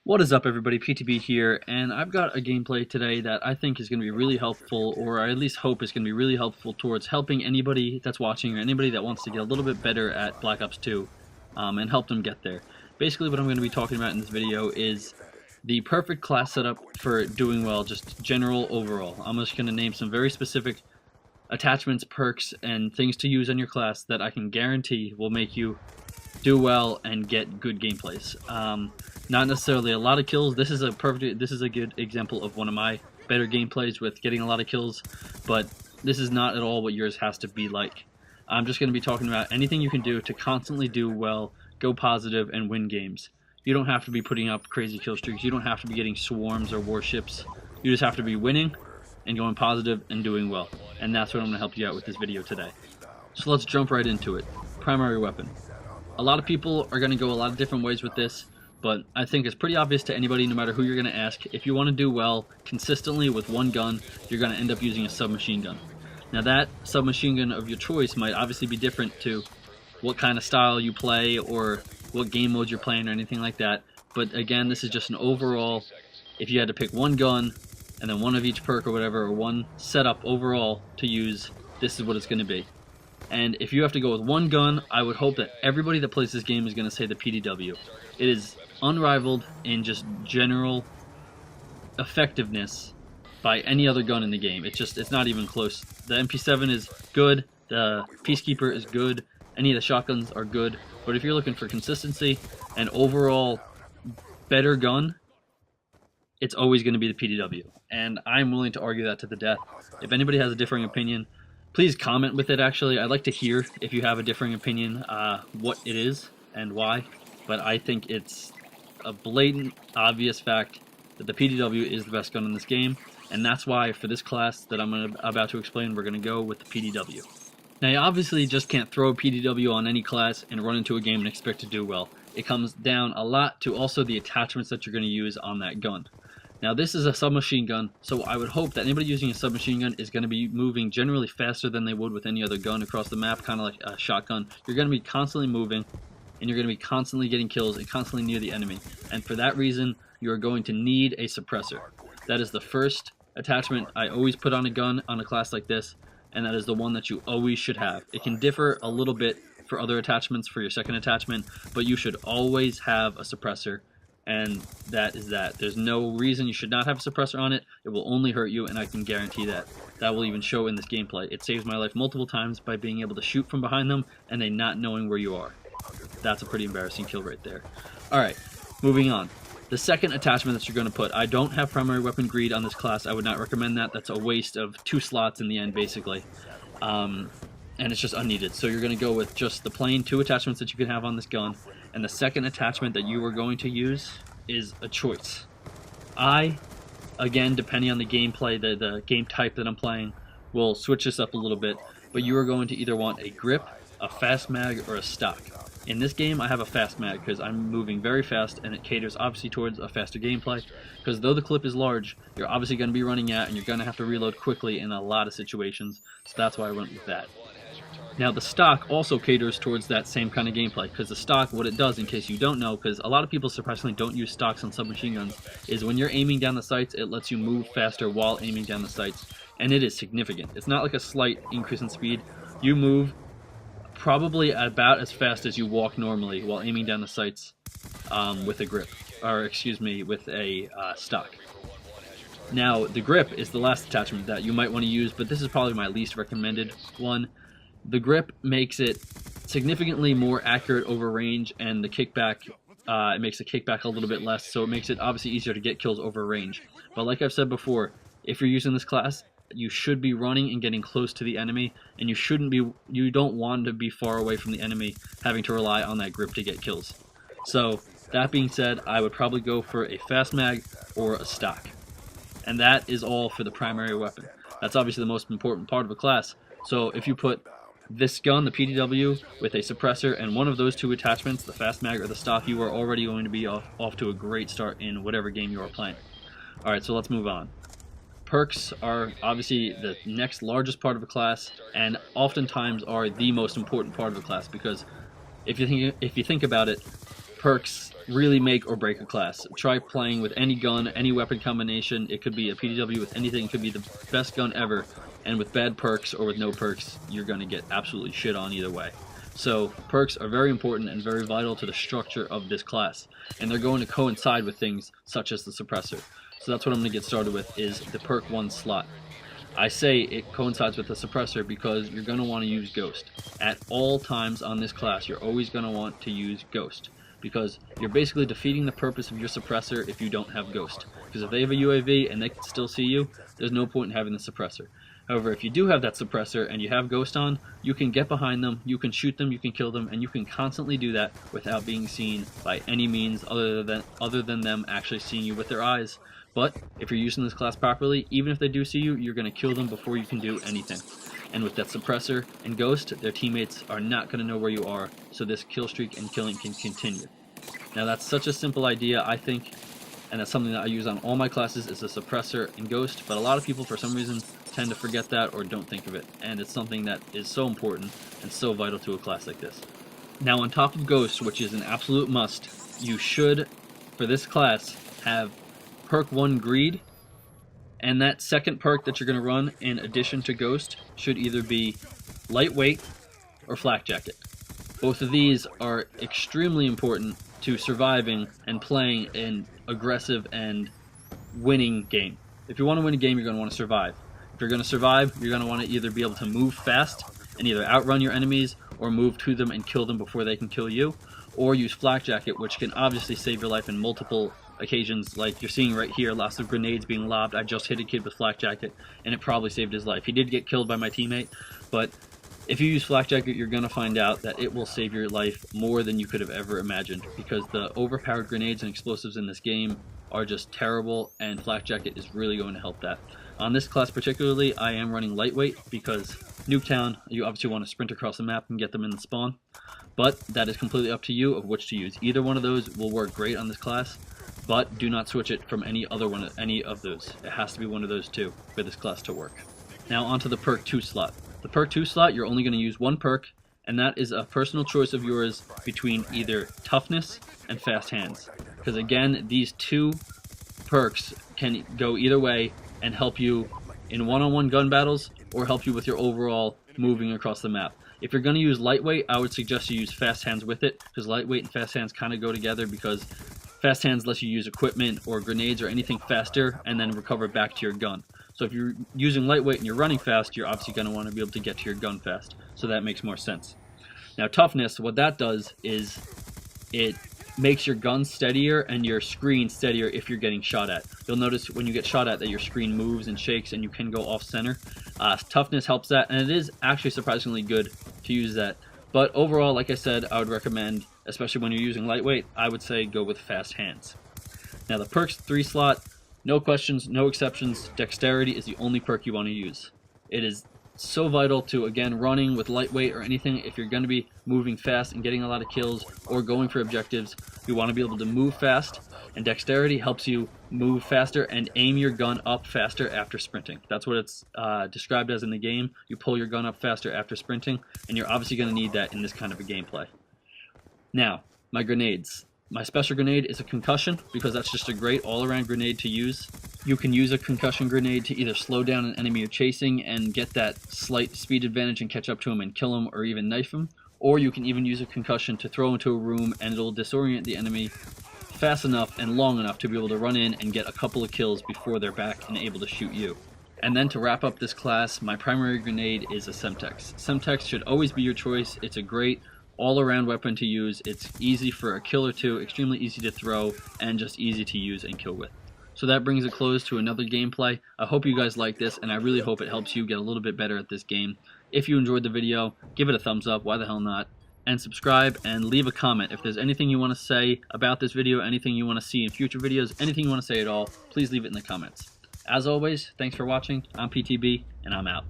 What is up, everybody? PTB here, and I've got a gameplay today that I think is going to be really helpful, or I at least hope is going to be really helpful towards helping anybody that's watching or anybody that wants to get a little bit better at Black Ops 2 and help them get there. Basically, what I'm going to be talking about in this video is the perfect class setup for doing well, just general overall. I'm just going to name some very specific attachments, perks, and things to use on your class that I can guarantee will make you do well and get good gameplays. Not necessarily a lot of kills. This is a good example of one of my better gameplays with getting a lot of kills, but this is not at all what yours has to be like. I'm just going to be talking about anything you can do to constantly do well, go positive, and win games. You don't have to be putting up crazy kill streaks. You don't have to be getting swarms or warships. You just have to be winning and going positive and doing well. And that's what I'm going to help you out with this video today. So let's jump right into it. Primary weapon. A lot of people are going to go a lot of different ways with this, but I think it's pretty obvious to anybody, no matter who you're going to ask. If you want to do well consistently with one gun, you're going to end up using a submachine gun. Now that submachine gun of your choice might obviously be different to what kind of style you play or what game modes you're playing or anything like that. But again, this is just an overall, if you had to pick one gun and then one of each perk or whatever, or one setup overall to use, this is what it's going to be. And if you have to go with one gun, I would hope that everybody that plays this game is going to say the PDW. It is unrivaled in just general effectiveness by any other gun in the game. It's not even close. The MP7 is good, the Peacekeeper is good, any of the shotguns are good, but if you're looking for consistency and overall better gun, it's always going to be the PDW. And I'm willing to argue that to the death. If anybody has a differing opinion, please comment with it. Actually, I'd like to hear if you have a differing opinion, what it is and why. But I think it's a blatant, obvious fact that the PDW is the best gun in this game, and that's why for this class that I'm about to explain, we're going to go with the PDW. Now, you obviously just can't throw a PDW on any class and run into a game and expect to do well. It comes down a lot to also the attachments that you're going to use on that gun. Now, this is a submachine gun, so I would hope that anybody using a submachine gun is going to be moving generally faster than they would with any other gun across the map, kind of like a shotgun. You're going to be constantly moving, and you're going to be constantly getting kills and constantly near the enemy. And for that reason, you're going to need a suppressor. That is the first attachment I always put on a gun on a class like this, and that is the one that you always should have. It can differ a little bit for other attachments for your second attachment, but you should always have a suppressor. And that is that. There's no reason you should not have a suppressor on it. It will only hurt you, and I can guarantee that. That will even show in this gameplay. It saves my life multiple times by being able to shoot from behind them and they not knowing where you are. That's a pretty embarrassing kill right there. Alright, moving on. The second attachment that you're going to put, I don't have primary weapon greed on this class. I would not recommend that. That's a waste of 2 slots in the end, basically. And it's just unneeded. So you're going to go with just the plain 2 attachments that you can have on this gun. And the second attachment that you are going to use is a choice. Again, depending on the gameplay, the game type that I'm playing, will switch this up a little bit. But you are going to either want a grip, a fast mag, or a stock. In this game, I have a fast mag because I'm moving very fast, and it caters obviously towards a faster gameplay. Because though the clip is large, you're obviously going to be running out, and you're going to have to reload quickly in a lot of situations. So that's why I went with that. Now, the stock also caters towards that same kind of gameplay, because the stock, what it does, in case you don't know, because a lot of people surprisingly don't use stocks on submachine guns, is when you're aiming down the sights, it lets you move faster while aiming down the sights, and it is significant. It's not like a slight increase in speed. You move probably about as fast as you walk normally while aiming down the sights with a grip, or excuse me, with a stock. Now, the grip is the last attachment that you might want to use, but this is probably my least recommended one. The grip makes it significantly more accurate over range, and the kickback, it makes the kickback a little bit less, so it makes it obviously easier to get kills over range. But like I've said before, if you're using this class, you should be running and getting close to the enemy, and you don't want to be far away from the enemy, having to rely on that grip to get kills. So, that being said, I would probably go for a fast mag or a stock. And that is all for the primary weapon. That's obviously the most important part of a class. So if you put this gun, the PDW, with a suppressor and one of those 2 attachments, the fast mag or the stock, you are already going to be off to a great start in whatever game you are playing. Alright, so let's move on. Perks are obviously the next largest part of a class, and oftentimes are the most important part of a class, because if you think about it, perks really make or break a class. Try playing with any gun, any weapon combination. It could be a PDW with anything. It could be the best gun ever. And with bad perks or with no perks, you're going to get absolutely shit on either way. So perks are very important and very vital to the structure of this class. And they're going to coincide with things such as the suppressor. So that's what I'm going to get started with, is the perk 1 slot. I say it coincides with the suppressor because you're going to want to use Ghost. At all times on this class, you're always going to want to use Ghost, because you're basically defeating the purpose of your suppressor if you don't have Ghost. Because if they have a UAV and they can still see you, there's no point in having the suppressor. However, if you do have that suppressor and you have Ghost on, you can get behind them, you can shoot them, you can kill them, and you can constantly do that without being seen by any means other than them actually seeing you with their eyes. But if you're using this class properly, even if they do see you, you're going to kill them before you can do anything. And with that suppressor and Ghost, their teammates are not going to know where you are, so this kill streak and killing can continue. Now that's such a simple idea, I think, and that's something that I use on all my classes, is a suppressor and Ghost, but a lot of people for some reason tend to forget that or don't think of it, and it's something that is so important and so vital to a class like this. Now on top of Ghost, which is an absolute must, you should, for this class, have perk 1 Greed, and that second perk that you're going to run in addition to Ghost should either be Lightweight or Flak Jacket. Both of these are extremely important to surviving and playing an aggressive and winning game. If you want to win a game, you're going to want to survive. If you're going to survive, you're going to want to either be able to move fast and either outrun your enemies or move to them and kill them before they can kill you, or use Flak Jacket, which can obviously save your life in multiple occasions, like you're seeing right here, lots of grenades being lobbed. I just hit a kid with Flak Jacket and it probably saved his life. He did get killed by my teammate, but if you use Flak Jacket, you're going to find out that it will save your life more than you could have ever imagined, because the overpowered grenades and explosives in this game are just terrible, and Flak Jacket is really going to help that. On this class particularly, I am running Lightweight because Nuketown, you obviously want to sprint across the map and get them in the spawn, but that is completely up to you of which to use. Either one of those will work great on this class, but do not switch it from any of those. It has to be one of those two for this class to work. Now onto the perk 2 slot. The perk 2 slot, you're only going to use one perk, and that is a personal choice of yours between either Toughness and Fast Hands. Because again, these two perks can go either way and help you in one-on-one gun battles or help you with your overall moving across the map. If you're going to use Lightweight, I would suggest you use Fast Hands with it, because Lightweight and Fast Hands kind of go together, because Fast Hands lets you use equipment or grenades or anything faster and then recover back to your gun. So if you're using Lightweight and you're running fast, you're obviously going to want to be able to get to your gun fast. So that makes more sense. Now Toughness, what that does is it makes your gun steadier and your screen steadier if you're getting shot at. You'll notice when you get shot at that your screen moves and shakes and you can go off center. Toughness helps that, and it is actually surprisingly good to use that. But overall, like I said, I would recommend, especially when you're using Lightweight, I would say go with Fast Hands. Now the perks 3 slot, no questions, no exceptions, Dexterity is the only perk you want to use. It is so vital to, again, running with Lightweight or anything. If you're going to be moving fast and getting a lot of kills or going for objectives, you want to be able to move fast, and Dexterity helps you move faster and aim your gun up faster after sprinting. That's what it's described as in the game. You pull your gun up faster after sprinting, and you're obviously going to need that in this kind of a gameplay. Now, my grenades. My special grenade is a concussion, because that's just a great all-around grenade to use. You can use a concussion grenade to either slow down an enemy you're chasing and get that slight speed advantage and catch up to him and kill him or even knife him, or you can even use a concussion to throw into a room and it'll disorient the enemy fast enough and long enough to be able to run in and get a couple of kills before they're back and able to shoot you. And then to wrap up this class, my primary grenade is a Semtex. Semtex should always be your choice. It's a great all-around weapon to use. It's easy for a kill or two, extremely easy to throw, and just easy to use and kill with. So that brings a close to another gameplay. I hope you guys like this, and I really hope it helps you get a little bit better at this game. If you enjoyed the video, give it a thumbs up, why the hell not, and subscribe, and leave a comment. If there's anything you want to say about this video, anything you want to see in future videos, anything you want to say at all, please leave it in the comments. As always, thanks for watching. I'm PTB, and I'm out.